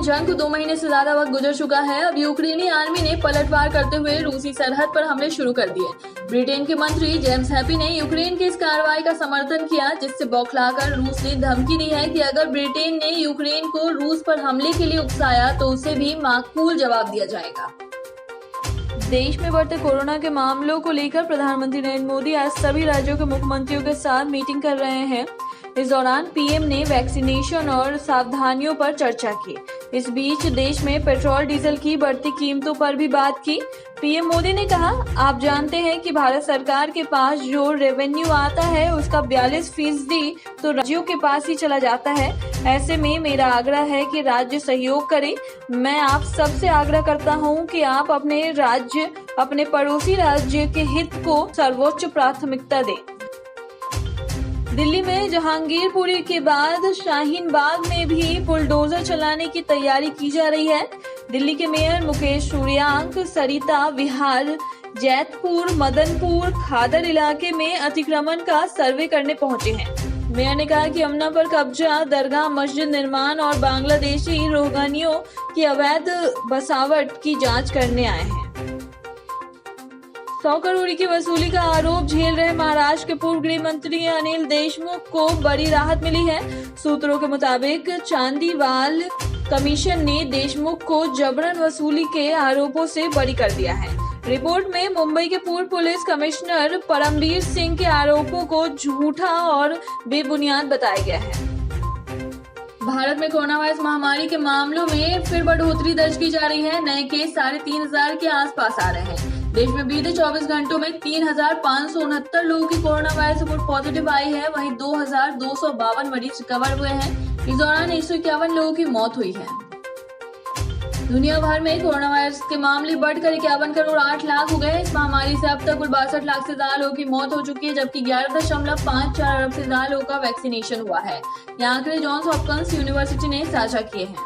जंग को 2 महीने से ज्यादा वक्त गुजर चुका है। अब यूक्रेनी आर्मी ने पलटवार करते हुए रूसी सरहद पर हमले शुरू कर दिए। ब्रिटेन के मंत्री जेम्स हैपी ने यूक्रेन की इस कार्रवाई का समर्थन किया, जिससे बौखलाकर रूस ने धमकी दी है कि अगर ब्रिटेन ने यूक्रेन को रूस पर हमले के लिए उकसाया तो उसे भी माकूल जवाब दिया जाएगा। देश में बढ़ते कोरोना के मामलों को लेकर प्रधानमंत्री नरेंद्र मोदी आज सभी राज्यों के मुख्यमंत्रियों के साथ मीटिंग कर रहे हैं। इस दौरान पीएम ने वैक्सीनेशन और सावधानियों पर चर्चा की। इस बीच देश में पेट्रोल डीजल की बढ़ती कीमतों पर भी बात की। पीएम मोदी ने कहा, आप जानते हैं कि भारत सरकार के पास जो रेवेन्यू आता है उसका 42% तो राज्यों के पास ही चला जाता है। ऐसे में मेरा आग्रह है कि राज्य सहयोग करें। मैं आप सबसे आग्रह करता हूं कि आप अपने राज्य, अपने पड़ोसी राज्य के हित को सर्वोच्च प्राथमिकता दें। दिल्ली में जहांगीरपुरी के बाद शाहीन बाग में भी बुलडोजर चलाने की तैयारी की जा रही है। दिल्ली के मेयर मुकेश सूर्यांक सरिता विहार, जैतपुर, मदनपुर, खादर इलाके में अतिक्रमण का सर्वे करने पहुंचे हैं। मेयर ने कहा कि यमुना पर कब्जा, दरगाह, मस्जिद निर्माण और बांग्लादेशी रोहिंग्याओं की अवैध बसावट की जांच करने आए हैं। 100 करोड़ की वसूली का आरोप झेल रहे महाराष्ट्र के पूर्व गृह मंत्री अनिल देशमुख को बड़ी राहत मिली है। सूत्रों के मुताबिक चांदीवाल कमीशन ने देशमुख को जबरन वसूली के आरोपों से बरी कर दिया है। रिपोर्ट में मुंबई के पूर्व पुलिस कमिश्नर परमबीर सिंह के आरोपों को झूठा और बेबुनियाद बताया गया है। भारत में कोरोना वायरस महामारी के मामलों में फिर बढ़ोतरी दर्ज की जा रही है। नए केस 3,500 के आसपास आ रहे हैं। देश में बीते 24 घंटों में 3,569 लोगों की कोरोना वायरस रिपोर्ट पॉजिटिव आई है। वहीं 2,252 मरीज रिकवर हुए हैं। इस दौरान 151 लोगों की मौत हुई है। दुनिया भर में कोरोना वायरस के मामले बढ़कर 51 करोड़ 8 लाख हो गए। इस महामारी से अब तक कुल 62 लाख से ज्यादा लोगों की मौत हो चुकी है, जबकि 11.54 अरब से ज्यादा लोगों का वैक्सीनेशन हुआ है। ये आंकड़े जॉन्स हॉपकिंस यूनिवर्सिटी ने साझा किए हैं।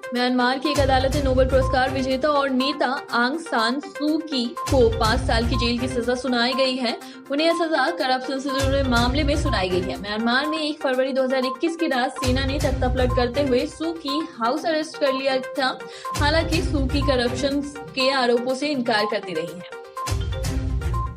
म्यांमार की एक अदालत ने नोबेल पुरस्कार विजेता और नेता आंग सान सू की को 5 साल की जेल की सजा सुनाई गई है। उन्हें यह सजा करप्शन से जुड़े मामले में सुनाई गई है। म्यांमार में 1 फरवरी 2021 की रात सेना ने तख्ता पलट करते हुए सू की हाउस अरेस्ट कर लिया था। हालांकि सू की करप्शन के आरोपों से इनकार करती रही है।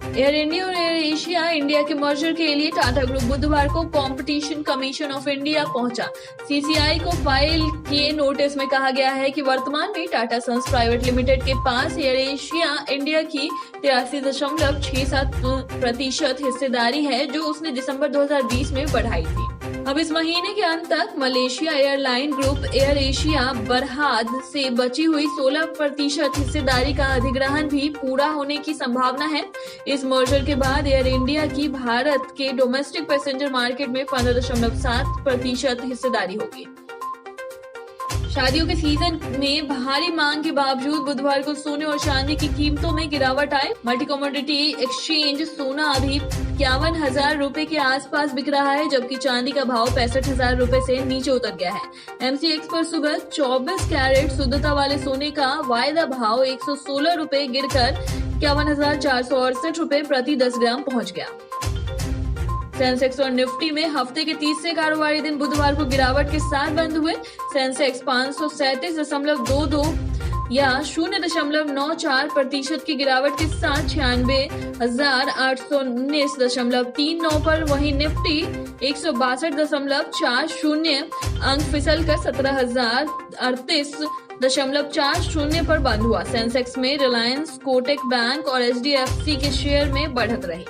एयर इंडिया और एयर एशिया इंडिया के मर्जर के लिए टाटा ग्रुप बुधवार को कंपटीशन कमीशन ऑफ इंडिया पहुंचा। सीसीआई को फाइल किए नोटिस में कहा गया है कि वर्तमान में टाटा सन्स प्राइवेट लिमिटेड के पास एयर एशिया इंडिया की 83.67% हिस्सेदारी है, जो उसने दिसंबर 2020 में बढ़ाई थी। अब इस महीने के अंत तक Malaysia airline group air Asia Berhad से बची हुई 16% हिस्सेदारी का अधिग्रहण भी पूरा होने की संभावना है। इस मर्जर के बाद एयर इंडिया की भारत के डोमेस्टिक पैसेंजर मार्केट में 15.7% हिस्सेदारी होगी। शादियों के सीजन में भारी मांग के बावजूद बुधवार को सोने और चांदी की कीमतों में गिरावट आई। मल्टी कमोडिटी एक्सचेंज सोना अभी 51,000 रुपए के आसपास बिक रहा है, जबकि चांदी का भाव 65,000 रुपए से नीचे उतर गया है। एमसीएक्स पर सुबह 24 कैरेट शुद्धता वाले सोने का वायदा भाव 116 रुपए गिरकर 51,468 रुपए प्रति 10 ग्राम पहुंच गया। सेंसेक्स और निफ्टी में हफ्ते के तीसरे कारोबारी दिन बुधवार को गिरावट के साथ बंद हुए। सेंसेक्स 537.22 या 0.94% की गिरावट के साथ 96,819.39 पर, वहीं निफ्टी 162.40 अंक फिसल कर 17,038.40 पर बंद हुआ। सेंसेक्स में रिलायंस, कोटक बैंक और एचडीएफसी के शेयर में बढ़त रही।